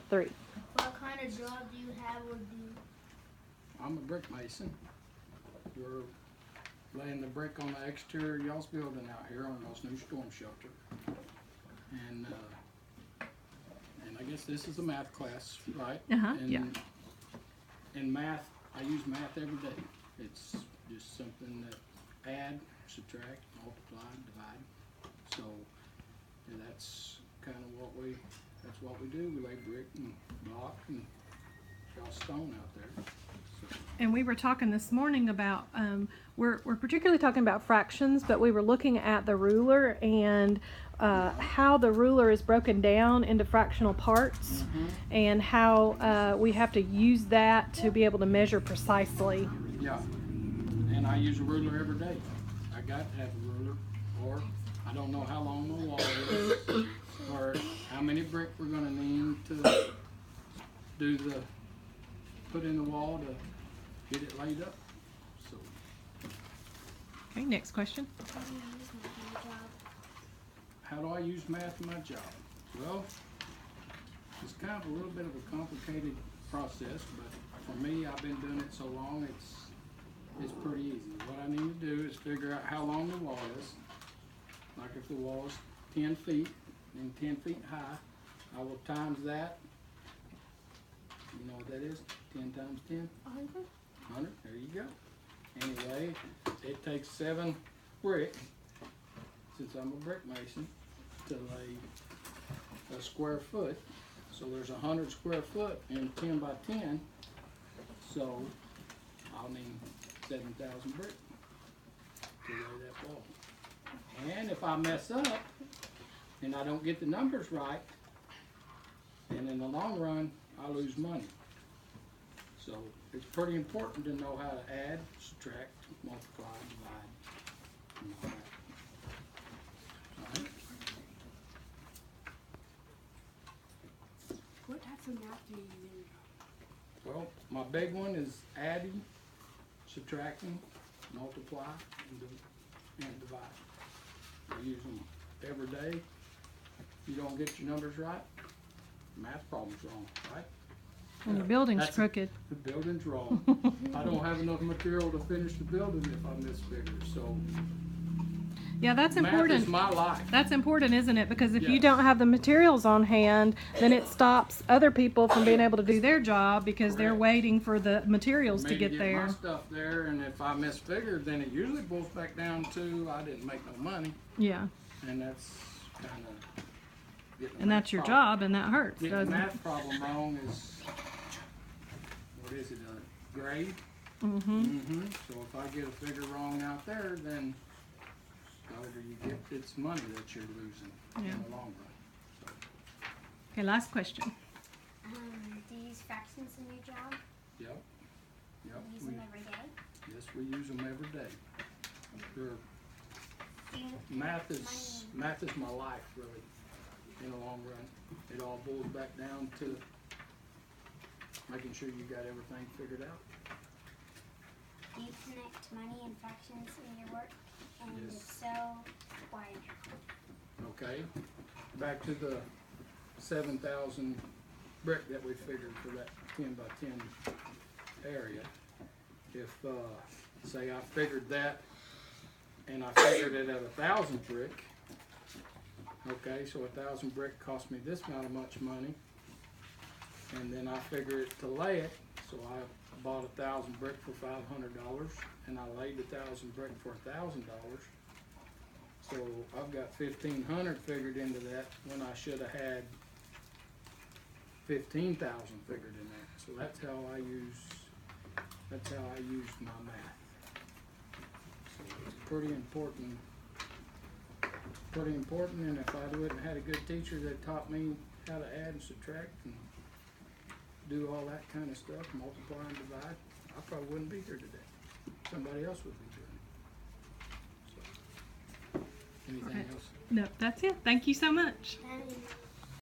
3. What kind of job do you have or do? I'm a brick mason. We're laying the brick on the exterior of y'all's building out here on y'all's new storm shelter. And I guess this is a math class, right? And yeah. in math, I use math every day. It's just something that add, subtract, multiply, divide. So yeah, that's kind of that's what we do. We lay brick and block and draw stone out there. So. And we were talking this morning about, we're particularly talking about fractions, but we were looking at the ruler and how the ruler is broken down into fractional parts, and how we have to use that to be able to measure precisely. Yeah, and I use a ruler every day. I got to have a ruler, or I don't know how long the wall is, or how many brick we're going to need to put in the wall to get it laid up. So. Okay, next question. How do I use math in my job? Well, it's kind of a little bit of a complicated process, but for me, I've been doing it so long, it's pretty easy. What I need to do is figure out how long the wall is. Like if the wall is 10 feet and 10 feet high, I will times that. You know what that is? 10 times 10? 100. 100, there you go. Anyway, it takes 7 brick, since I'm a brick mason, to lay a square foot. So there's 100 square foot in 10 by 10, so I'll need 7,000 brick to lay that wall. And if I mess up and I don't get the numbers right, then in the long run, I lose money. So it's pretty important to know how to add, subtract, multiply, divide, and all that. All right. What types of math do you use? Well, my big one is adding, subtracting, multiply, and divide. I use them every day. If you don't get your numbers right, the math problem's wrong, right? And your building's crooked. The building's wrong. I don't have enough material to finish the building if I miss figures. So Yeah, that's math important. is my life. That's important, isn't it? Because if you Yeah. don't have the materials on hand, then it stops other people from being able to do their job because they're Correct. waiting for the materials For to me get my there. stuff there, and if I miss figures, then it usually boils back down to I didn't make no money, Yeah, and that's kind of getting. and that's your job, and that hurts, Getting the doesn't it? math problem wrong is what is it? A grade. Mm-hmm. So if I get a figure wrong out there, then however you get, it's money that you're losing Yeah. in the long run. Okay, last question. Do you use fractions in your job? Yep. Do you use them every day? Yes, we use them every day. Sure. Do you, Math is my life, really, in the long run. It all boils back down to making sure you got everything figured out. do you connect money and fractions in your work? And Yes. if so, why? Okay, back to the 7,000 brick that we figured for that 10 by 10 area. If, say I figured that, and I figured it at 1,000 brick, okay, so 1,000 brick cost me this amount of much money, and then I figure it to lay it, so I bought 1,000 brick for $500, and I laid 1,000 brick for $1,000. So I've got 1,500 figured into that when I should have had 15,000 figured in there. So that's how I use my math. So it's pretty important. And if I wouldn't had a good teacher that taught me how to add and subtract and do all that kind of stuff, multiply and divide, I probably wouldn't be here today. Somebody else would be doing it. So, anything else? No, that's it. Thank you so much. That is